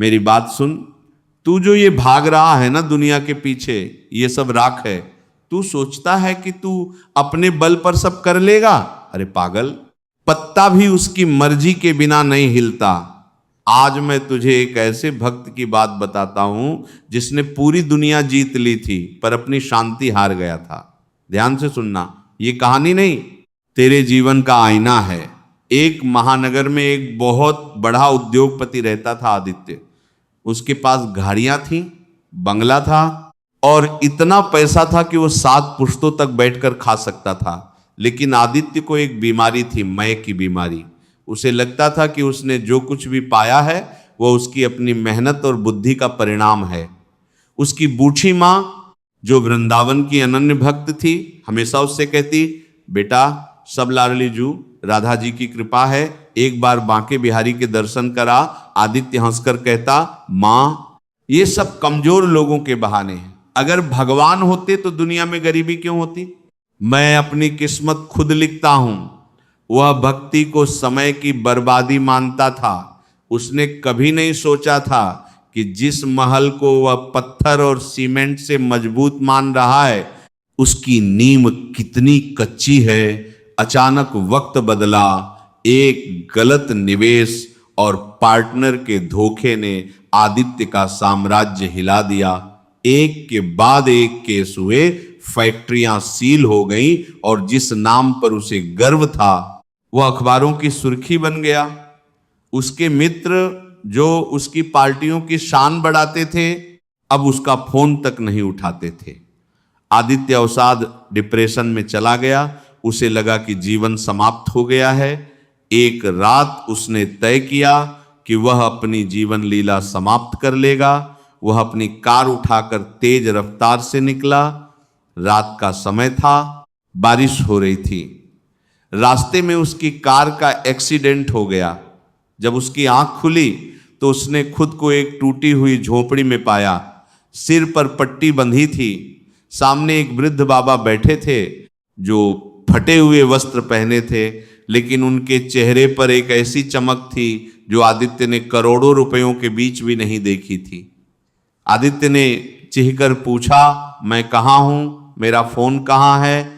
मेरी बात सुन, तू जो ये भाग रहा है ना दुनिया के पीछे, ये सब राख है। तू सोचता है कि तू अपने बल पर सब कर लेगा? अरे पागल, पत्ता भी उसकी मर्जी के बिना नहीं हिलता। आज मैं तुझे एक ऐसे भक्त की बात बताता हूं जिसने पूरी दुनिया जीत ली थी पर अपनी शांति हार गया था। ध्यान से सुनना, ये कहानी नहीं, तेरे जीवन का आईना है। एक महानगर में एक बहुत बड़ा उद्योगपति रहता था आदित्य। उसके पास गाड़ियां थीं, बंगला था और इतना पैसा था कि वो 7 पुश्तों तक बैठकर खा सकता था। लेकिन आदित्य को एक बीमारी थी, मय की बीमारी। उसे लगता था कि उसने जो कुछ भी पाया है वो उसकी अपनी मेहनत और बुद्धि का परिणाम है। उसकी बूढ़ी माँ, जो वृंदावन की अनन्य भक्त थी, हमेशा उससे कहती, बेटा सब लाडली जू राधा जी की कृपा है, एक बार बांके बिहारी के दर्शन करा। आदित्य हंसकर कहता, माँ ये सब कमजोर लोगों के बहाने हैं। अगर भगवान होते तो दुनिया में गरीबी क्यों होती? मैं अपनी किस्मत खुद लिखता हूं। वह भक्ति को समय की बर्बादी मानता था। उसने कभी नहीं सोचा था कि जिस महल को वह पत्थर और सीमेंट से मजबूत मान रहा है उसकी नींव कितनी कच्ची है। अचानक वक्त बदला, एक गलत निवेश और पार्टनर के धोखे ने आदित्य का साम्राज्य हिला दिया। एक के बाद एक केस हुए, फैक्ट्रियां सील हो गई और जिस नाम पर उसे गर्व था वह अखबारों की सुर्खी बन गया। उसके मित्र जो उसकी पार्टियों की शान बढ़ाते थे अब उसका फोन तक नहीं उठाते थे। आदित्य अवसाद डिप्रेशन में चला गया। उसे लगा कि जीवन समाप्त हो गया है। एक रात उसने तय किया कि वह अपनी जीवन लीला समाप्त कर लेगा। वह अपनी कार उठाकर तेज रफ्तार से निकला। रात का समय था, बारिश हो रही थी। रास्ते में उसकी कार का एक्सीडेंट हो गया। जब उसकी आंख खुली तो उसने खुद को एक टूटी हुई झोपड़ी में पाया। सिर पर पट्टी बंधी थी। सामने एक वृद्ध बाबा बैठे थे जो फटे हुए वस्त्र पहने थे, लेकिन उनके चेहरे पर एक ऐसी चमक थी जो आदित्य ने करोड़ों रुपयों के बीच भी नहीं देखी थी। आदित्य ने चीखकर पूछा, मैं कहाँ हूँ? मेरा फोन कहाँ है?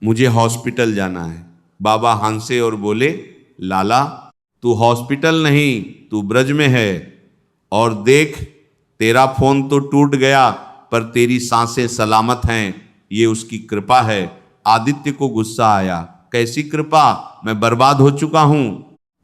मुझे हॉस्पिटल जाना है। बाबा हंसे और बोले, लाला तू हॉस्पिटल नहीं, तू ब्रज में है। और देख, तेरा फोन तो टूट गया पर तेरी सांसें सलामत हैं, ये उसकी कृपा है। आदित्य को गुस्सा आया, कैसी कृपा? मैं बर्बाद हो चुका हूं,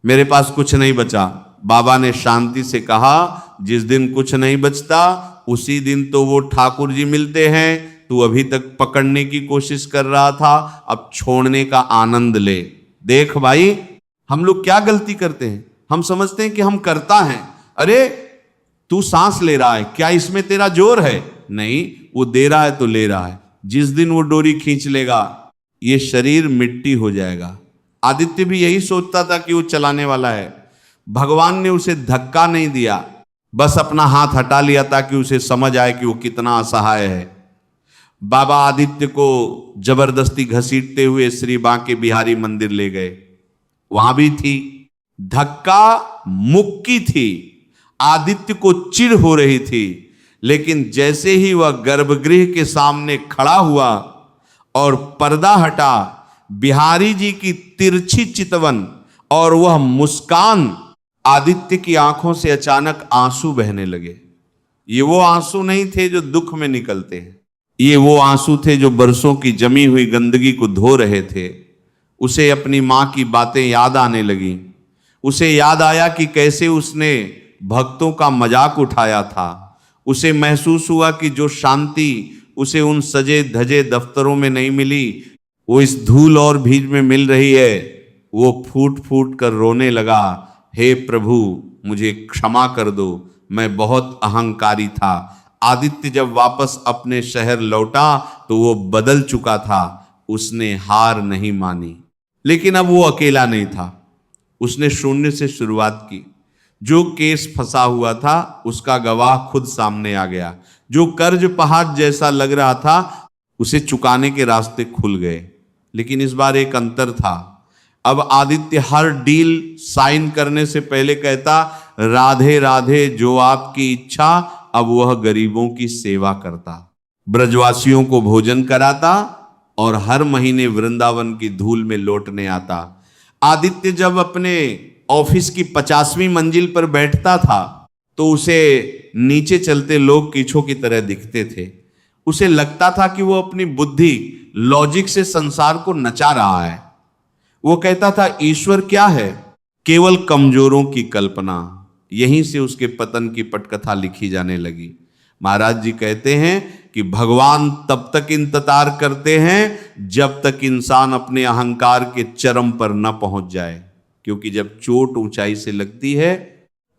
मेरे पास कुछ नहीं बचा। बाबा ने शांति से कहा, जिस दिन कुछ नहीं बचता उसी दिन तो वो ठाकुर जी मिलते हैं। तू अभी तक पकड़ने की कोशिश कर रहा था, अब छोड़ने का आनंद ले। देख भाई, हम लोग क्या गलती करते हैं, हम समझते हैं कि हम करता हैं। अरे तू सांस ले रहा है, क्या इसमें तेरा जोर है? नहीं, वो दे रहा है तो ले रहा है। जिस दिन वो डोरी खींच लेगा ये शरीर मिट्टी हो जाएगा। आदित्य भी यही सोचता था कि वो चलाने वाला है। भगवान ने उसे धक्का नहीं दिया, बस अपना हाथ हटा लिया ताकि उसे समझ आए कि वो कितना असहाय है। बाबा आदित्य को जबरदस्ती घसीटते हुए श्री बांके बिहारी मंदिर ले गए। वहां भी थी, धक्का मुक्की थी। आदित्य को चिढ़ हो रही थी, लेकिन जैसे ही वह गर्भगृह के सामने खड़ा हुआ और पर्दा हटा, बिहारी जी की तिरछी चितवन और वह मुस्कान, आदित्य की आंखों से अचानक आंसू बहने लगे। ये वो आंसू नहीं थे जो दुख में निकलते हैं, ये वो आंसू थे जो बरसों की जमी हुई गंदगी को धो रहे थे। उसे अपनी मां की बातें याद आने लगी। उसे याद आया कि कैसे उसने भक्तों का मजाक उठाया था। उसे महसूस हुआ कि जो शांति उसे उन सजे धजे दफ्तरों में नहीं मिली, वो इस धूल और भीड़ में मिल रही है। वो फूट फूट कर रोने लगा, हे प्रभु मुझे क्षमा कर दो, मैं बहुत अहंकारी था। आदित्य जब वापस अपने शहर लौटा तो वो बदल चुका था। उसने हार नहीं मानी, लेकिन अब वो अकेला नहीं था। उसने शून्य से शुरुआत की। जो केस फंसा हुआ था उसका गवाह खुद सामने आ गया। जो कर्ज पहाड़ जैसा लग रहा था उसे चुकाने के रास्ते खुल गए। लेकिन इस बार एक अंतर था। अब आदित्य हर डील साइन करने से पहले कहता, राधे राधे जो आपकी इच्छा, अब वह गरीबों की सेवा करता, ब्रजवासियों को भोजन कराता और हर महीने वृंदावन की धूल में लौटने आता। आदित्य जब अपने ऑफिस की 50वीं मंजिल पर बैठता था तो उसे नीचे चलते लोग कीचों की तरह दिखते थे। उसे लगता था कि वो अपनी बुद्धि, लॉजिक से संसार को नचा रहा है। वो कहता था ईश्वर क्या है, केवल कमजोरों की कल्पना। यहीं से उसके पतन की पटकथा लिखी जाने लगी। महाराज जी कहते हैं कि भगवान तब तक इंतजार करते हैं जब तक इंसान अपने अहंकार के चरम पर न पहुंच जाए, क्योंकि जब चोट ऊंचाई से लगती है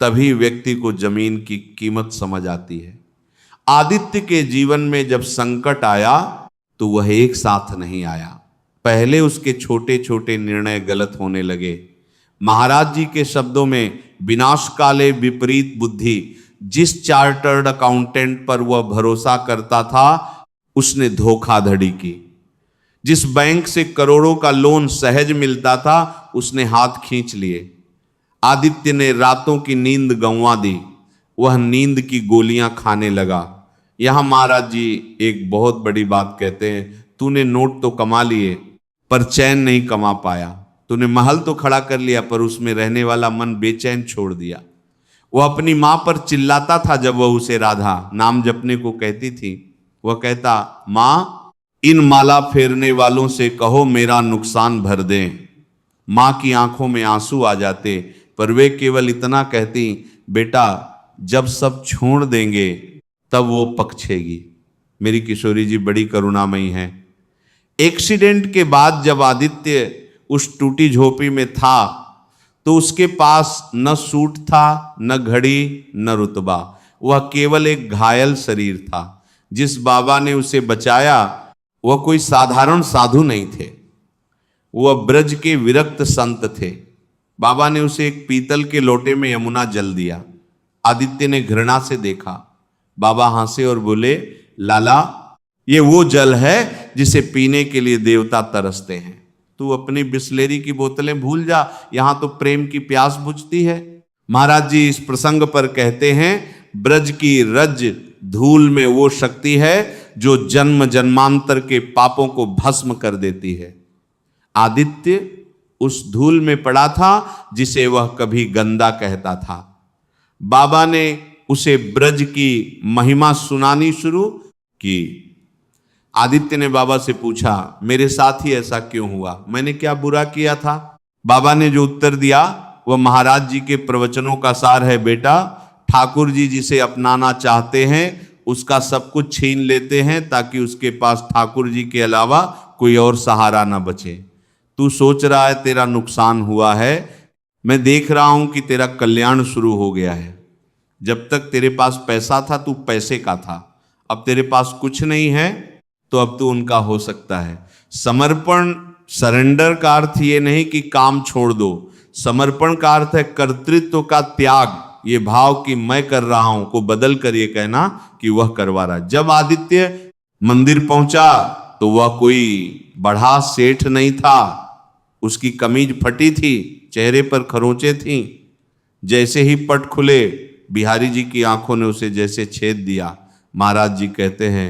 तभी व्यक्ति को जमीन की कीमत समझ आती है। आदित्य के जीवन में जब संकट आया तो वह एक साथ नहीं आया। पहले उसके छोटे छोटे निर्णय गलत होने लगे। महाराज जी के शब्दों में, विनाश काले विपरीत बुद्धि। जिस चार्टर्ड अकाउंटेंट पर वह भरोसा करता था उसने धोखाधड़ी की। जिस बैंक से करोड़ों का लोन सहज मिलता था उसने हाथ खींच लिए। आदित्य ने रातों की नींद गंवा दी। वह नींद की गोलियां खाने लगा। यहां महाराज जी एक बहुत बड़ी बात कहते हैं, तूने नोट तो कमा लिए पर चैन नहीं कमा पाया। तूने महल तो खड़ा कर लिया पर उसमें रहने वाला मन बेचैन छोड़ दिया। वह अपनी मां पर चिल्लाता था जब वह उसे राधा नाम जपने को कहती थी। वह कहता, मां इन माला फेरने वालों से कहो मेरा नुकसान भर दें। मां की आंखों में आंसू आ जाते पर वे केवल इतना कहती, बेटा जब सब छोड़ देंगे तब वो पकछेगी। मेरी किशोरी जी बड़ी करुणामयी हैं। एक्सीडेंट के बाद जब आदित्य उस टूटी झोपड़ी में था तो उसके पास न सूट था, न घड़ी, न रुतबा। वह केवल एक घायल शरीर था। जिस बाबा ने उसे बचाया वह कोई साधारण साधु नहीं थे, वह ब्रज के विरक्त संत थे। बाबा ने उसे एक पीतल के लोटे में यमुना जल दिया। आदित्य ने घृणा से देखा। बाबा हंसे और बोले, लाला ये वो जल है जिसे पीने के लिए देवता तरसते हैं। तू अपनी बिस्लेरी की बोतलें भूल जा, यहां तो प्रेम की प्यास बुझती है। महाराज जी इस प्रसंग पर कहते हैं, ब्रज की रज धूल में वो शक्ति है जो जन्म जन्मांतर के पापों को भस्म कर देती है। आदित्य उस धूल में पड़ा था जिसे वह कभी गंदा कहता था। बाबा ने उसे ब्रज की महिमा सुनानी शुरू की। आदित्य ने बाबा से पूछा, मेरे साथ ही ऐसा क्यों हुआ, मैंने क्या बुरा किया था? बाबा ने जो उत्तर दिया वह महाराज जी के प्रवचनों का सार है। बेटा, ठाकुर जी जिसे अपनाना चाहते हैं उसका सब कुछ छीन लेते हैं ताकि उसके पास ठाकुर जी के अलावा कोई और सहारा ना बचे। तू सोच रहा है तेरा नुकसान हुआ है, मैं देख रहा हूं कि तेरा कल्याण शुरू हो गया है। जब तक तेरे पास पैसा था तू पैसे का था, अब तेरे पास कुछ नहीं है तो अब तो उनका हो सकता है। समर्पण, सरेंडर का अर्थ ये नहीं कि काम छोड़ दो। समर्पण का अर्थ है कर्तृत्व का त्याग। ये भाव कि मैं कर रहा हूं को बदल कर ये कहना कि वह करवा रहा। जब आदित्य मंदिर पहुंचा तो वह कोई बढ़ा सेठ नहीं था। उसकी कमीज फटी थी, चेहरे पर खरोंचे थीं। जैसे ही पट खुले बिहारी जी की आंखों ने उसे जैसे छेद दिया। महाराज जी कहते हैं,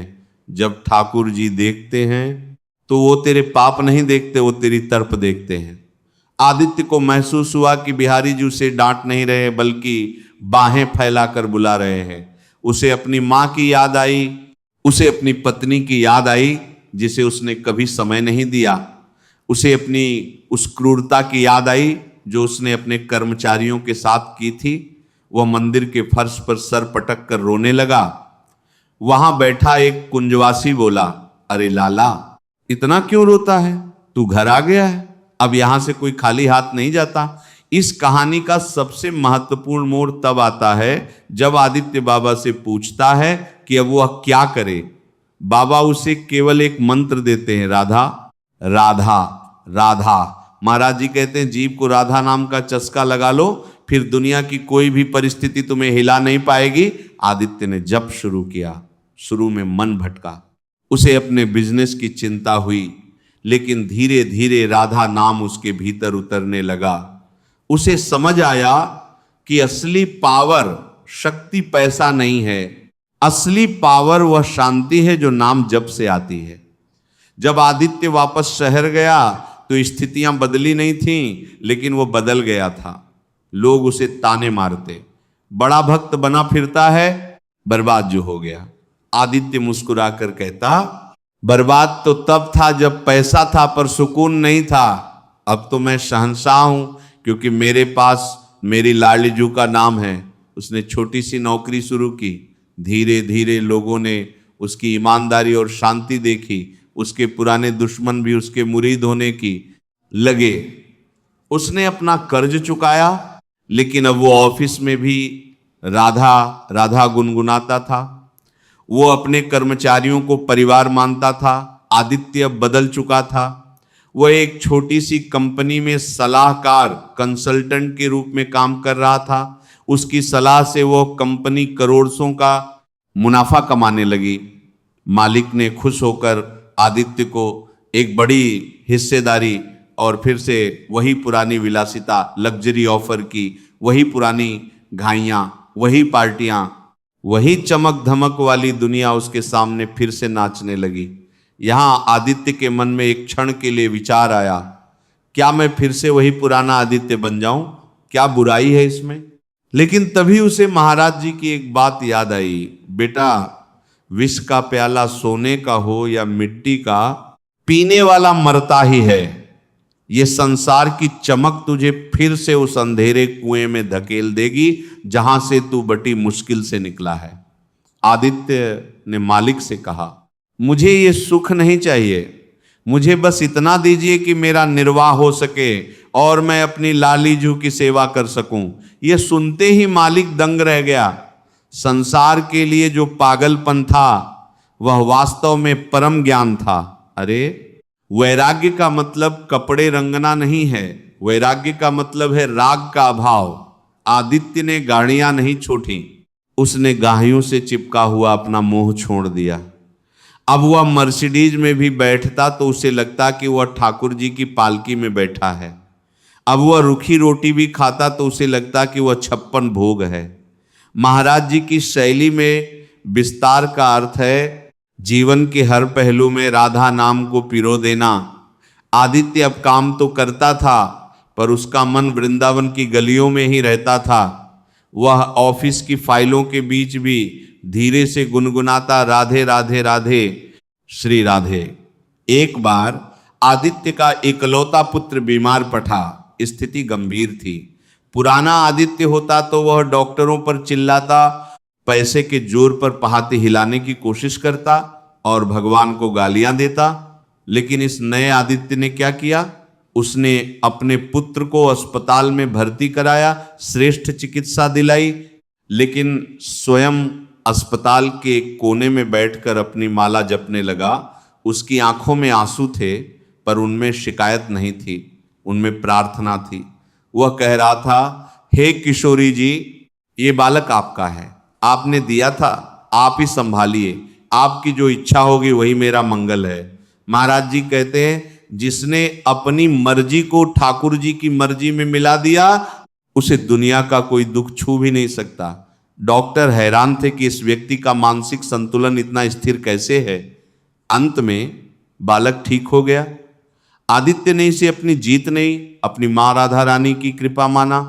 जब ठाकुर जी देखते हैं तो वो तेरे पाप नहीं देखते, वो तेरी तर्प देखते हैं। आदित्य को महसूस हुआ कि बिहारी जी उसे डांट नहीं रहे बल्कि बाहें फैलाकर बुला रहे हैं। उसे अपनी मां की याद आई, उसे अपनी पत्नी की याद आई जिसे उसने कभी समय नहीं दिया। उसे अपनी उस क्रूरता की याद आई जो उसने अपने कर्मचारियों के साथ की थी। वह मंदिर के फर्श पर सर पटक कर रोने लगा। वहां बैठा एक कुंजवासी बोला, अरे लाला इतना क्यों रोता है, तू घर आ गया है, अब यहां से कोई खाली हाथ नहीं जाता। इस कहानी का सबसे महत्वपूर्ण मोड़ तब आता है जब आदित्य बाबा से पूछता है कि अब वह क्या करे। बाबा उसे केवल एक मंत्र देते हैं, राधा राधा राधा। महाराज जी कहते हैं, जीव को राधा नाम का चस्का लगा लो, फिर दुनिया की कोई भी परिस्थिति तुम्हें हिला नहीं पाएगी। आदित्य ने जप शुरू किया। शुरू में मन भटका, उसे अपने बिजनेस की चिंता हुई, लेकिन धीरे धीरे राधा नाम उसके भीतर उतरने लगा। उसे समझ आया कि असली पावर शक्ति पैसा नहीं है, असली पावर वह शांति है जो नाम जप से आती है। जब आदित्य वापस शहर गया तो स्थितियां बदली नहीं थीं, लेकिन वो बदल गया था। लोग उसे ताने मारते, बड़ा भक्त बना फिरता है, बर्बाद जो हो गया। आदित्य मुस्कुराकर कहता, बर्बाद तो तब था जब पैसा था पर सुकून नहीं था। अब तो मैं शहंशाह हूं क्योंकि मेरे पास मेरी लाडली का नाम है। उसने छोटी सी नौकरी शुरू की, धीरे धीरे लोगों ने उसकी ईमानदारी और शांति देखी। उसके पुराने दुश्मन भी उसके मुरीद होने की लगे। उसने अपना कर्ज चुकाया, लेकिन अब वो ऑफिस में भी राधा राधा गुनगुनाता था। वो अपने कर्मचारियों को परिवार मानता था। आदित्य अब बदल चुका था। वो एक छोटी सी कंपनी में सलाहकार कंसल्टेंट के रूप में काम कर रहा था। उसकी सलाह से वो कंपनी करोड़ों का मुनाफा कमाने लगी। मालिक ने खुश होकर आदित्य को एक बड़ी हिस्सेदारी और फिर से वही पुरानी विलासिता, लग्जरी ऑफर की। वही पुरानी घाइयाँ, वही पार्टियाँ, वही चमक धमक वाली दुनिया उसके सामने फिर से नाचने लगी। यहाँ आदित्य के मन में एक क्षण के लिए विचार आया, क्या मैं फिर से वही पुराना आदित्य बन जाऊं? क्या बुराई है इसमें? लेकिन तभी उसे महाराज जी की एक बात याद आई, बेटा, विष का प्याला सोने का हो या मिट्टी का, पीने वाला मरता ही है। ये संसार की चमक तुझे फिर से उस अंधेरे कुएं में धकेल देगी जहां से तू बड़ी मुश्किल से निकला है। आदित्य ने मालिक से कहा, मुझे ये सुख नहीं चाहिए, मुझे बस इतना दीजिए कि मेरा निर्वाह हो सके और मैं अपनी लाली जू की सेवा कर सकूं। ये सुनते ही मालिक दंग रह गया। संसार के लिए जो पागलपन था वह वास्तव में परम ज्ञान था। अरे, वैराग्य का मतलब कपड़े रंगना नहीं है, वैराग्य का मतलब है राग का अभाव। आदित्य ने गाड़ियां नहीं छोड़ी, उसने गाहियों से चिपका हुआ अपना मोह छोड़ दिया। अब वह मर्सिडीज में भी बैठता तो उसे लगता कि वह ठाकुर जी की पालकी में बैठा है। अब वह रूखी रोटी भी खाता तो उसे लगता कि वह 56 भोग है। महाराज जी की शैली में विस्तार का अर्थ है जीवन के हर पहलू में राधा नाम को पिरो देना। आदित्य अब काम तो करता था पर उसका मन वृंदावन की गलियों में ही रहता था। वह ऑफिस की फाइलों के बीच भी धीरे से गुनगुनाता, राधे राधे राधे श्री राधे। एक बार आदित्य का इकलौता पुत्र बीमार पड़ा। स्थिति गंभीर थी। पुराना आदित्य होता तो वह डॉक्टरों पर चिल्लाता, पैसे के जोर पर पहाती हिलाने की कोशिश करता और भगवान को गालियां देता। लेकिन इस नए आदित्य ने क्या किया? उसने अपने पुत्र को अस्पताल में भर्ती कराया, श्रेष्ठ चिकित्सा दिलाई, लेकिन स्वयं अस्पताल के एक कोने में बैठकर अपनी माला जपने लगा। उसकी आंखों में आंसू थे पर उनमें शिकायत नहीं थी, उनमें प्रार्थना थी। वह कह रहा था, हे किशोरी जी, ये बालक आपका है, आपने दिया था, आप ही संभालिए, आपकी जो इच्छा होगी वही मेरा मंगल है। महाराज जी कहते हैं, जिसने अपनी मर्जी को ठाकुर जी की मर्जी में मिला दिया उसे दुनिया का कोई दुख छू भी नहीं सकता। डॉक्टर हैरान थे कि इस व्यक्ति का मानसिक संतुलन इतना स्थिर कैसे है। अंत में बालक ठीक हो गया। आदित्य ने इसे अपनी जीत नहीं, अपनी मां राधा रानी की कृपा माना।